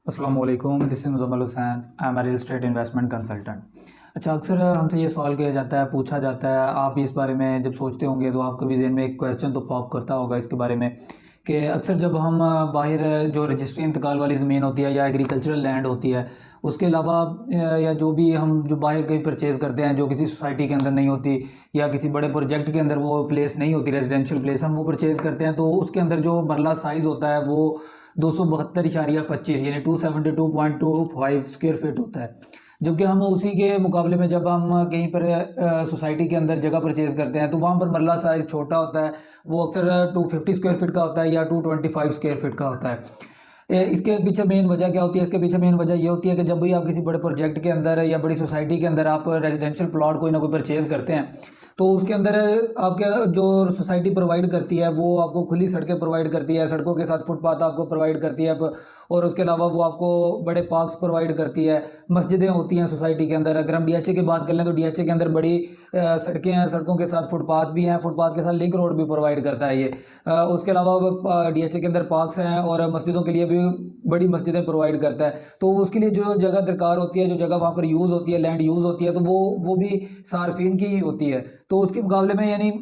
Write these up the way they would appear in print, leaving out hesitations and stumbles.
अस्सलाम वालेकुम, this is Muzammil Hussain. I am a real estate investment consultant. अच्छा, अक्सर हमसे ये सवाल किया जाता है, पूछा जाता है, आप भी इस बारे में जब सोचते होंगे तो आपके भी ज़हन में एक क्वेश्चन तो पॉप करता होगा इसके बारे में कि अक्सर जब हम बाहर जो रजिस्ट्री इंतकाल वाली ज़मीन होती है या एग्रीकल्चरल लैंड होती है, उसके अलावा या जो भी हम जो बाहर कहीं परचेज़ करते हैं जो किसी सोसाइटी के अंदर नहीं होती या किसी बड़े प्रोजेक्ट के अंदर वो प्लेस नहीं होती, रेजिडेंशियल प्लेस हम वो परचेज़ करते हैं, तो उसके अंदर जो मरला साइज़ होता है वो 272.25 यानी 272.25 स्क्वायर फीट होता है। जबकि हम उसी के मुकाबले में जब हम कहीं पर सोसाइटी के अंदर जगह परचेज़ करते हैं तो वहाँ पर मरला साइज़ छोटा होता है, वो अक्सर 250 स्क्वायर फीट का होता है या 225 स्क्वायर फीट का होता है। इसके पीछे मेन वजह क्या होती है? इसके पीछे मेन वजह ये होती है कि जब भी आप किसी बड़े प्रोजेक्ट के अंदर या बड़ी सोसाइटी के अंदर आप रेजिडेंशियल प्लॉट कोई ना कोई परचेज़ करते हैं, तो उसके अंदर आपके जो सोसाइटी प्रोवाइड करती है वो आपको खुली सड़कें प्रोवाइड करती है, सड़कों के साथ फुटपाथ आपको प्रोवाइड करती है, और उसके अलावा वो आपको बड़े पार्क्स प्रोवाइड करती है, मस्जिदें होती हैं सोसाइटी के अंदर। अगर हम डीएचए की बात कर लें तो डीएचए के अंदर बड़ी सड़कें हैं, सड़कों के साथ फुटपाथ भी हैं, फुटपाथ के साथ लिंक रोड भी प्रोवाइड करता है ये। उसके अलावा डीएचए के अंदर पार्क्स हैं और मस्जिदों के लिए भी बड़ी मस्जिदें प्रोवाइड करता है। तो उसके लिए जो जगह दरकार होती है, जो जगह वहाँ पर यूज़ होती है, लैंड यूज़ होती है, तो वो भी सार्फिन की ही होती है। तो उसके मुकाबले में यानी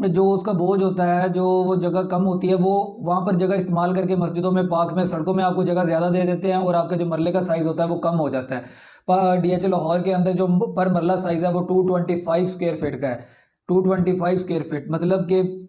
जो उसका बोझ होता है, जो वो जगह कम होती है, वो वहाँ पर जगह इस्तेमाल करके मस्जिदों में, पार्क में, सड़कों में आपको जगह ज़्यादा दे देते हैं और आपका जो मरले का साइज़ होता है वो कम हो जाता है। डीएचए लाहौर के अंदर जो पर मरला साइज़ है वो 225 स्क्वायर फीट का है। 225 स्क्वायर फीट मतलब कि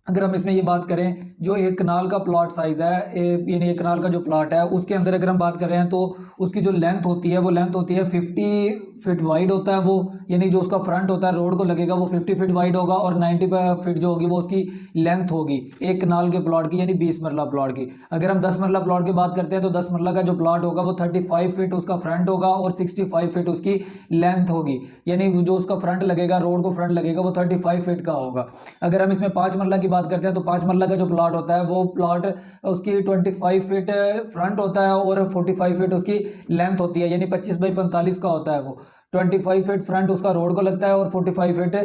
अगर हम इसमें ये बात करें, जो एक कनाल का प्लॉट साइज़ है, यानी एक कनाल का जो प्लॉट है उसके अंदर अगर हम बात कर रहे हैं तो उसकी जो लेंथ होती है वो लेंथ होती है 50 फीट वाइड होता है वो, यानी जो उसका फ्रंट होता है रोड को लगेगा वो 50 फीट वाइड होगा और 90 फीट जो होगी वो उसकी लेंथ होगी एक कनाल के प्लॉट की, यानी 20 मरला प्लॉट की। अगर हम 10 मरला प्लॉट की बात करते हैं तो 10 मरला का जो प्लॉट होगा वो 35 फीट उसका फ्रंट होगा और 65 फीट उसकी लेंथ होगी, यानी जो उसका फ्रंट लगेगा, रोड को फ्रंट लगेगा, वो 35 फीट का होगा। अगर हम इसमें 5 मरला की बात करते हैं तो 5 मरला का जो प्लॉट होता है वो प्लॉट उसकी 25 फीट फ्रंट होता है और 45 फीट उसकी लेंथ होती है, यानी 25 बाई 45 का होता है वो। 25 फीट फ्रंट उसका रोड को लगता है और 45 फीट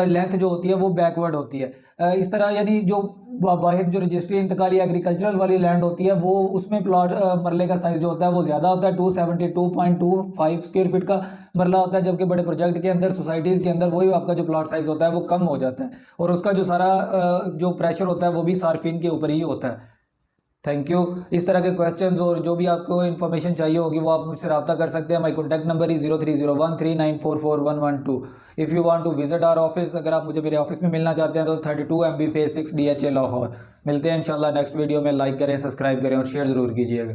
लेंथ जो होती है वो बैकवर्ड होती है। इस तरह यानी जो बाहर जो रजिस्ट्री इंतकाल या एग्रीकल्चरल वाली लैंड होती है वो उसमें प्लॉट मरले का साइज जो होता है वो ज़्यादा होता है, 272.25 स्क्वायर फीट का मरला होता है। जबकि बड़े प्रोजेक्ट के अंदर, सोसाइटीज़ के अंदर वही आपका जो प्लॉट साइज होता है वो कम हो जाता है और उसका जो सारा जो प्रेशर होता है वो भी सार्फिन के ऊपर ही होता है। Thank you. इस तरह के क्वेश्चंस और जो भी आपको इन्फॉर्मेशन चाहिए होगी वो आप मुझसे रब्ता कर सकते हैं। My contact number is 030139441112। If you want to visit our office, अगर आप मुझे मेरे ऑफिस में मिलना चाहते हैं तो 32 MB फेज 6 DHA लाहौर। मिलते हैं इंशाल्लाह नेक्स्ट वीडियो में। लाइक करें, सब्सक्राइब करें और शेयर ज़रूर कीजिएगा।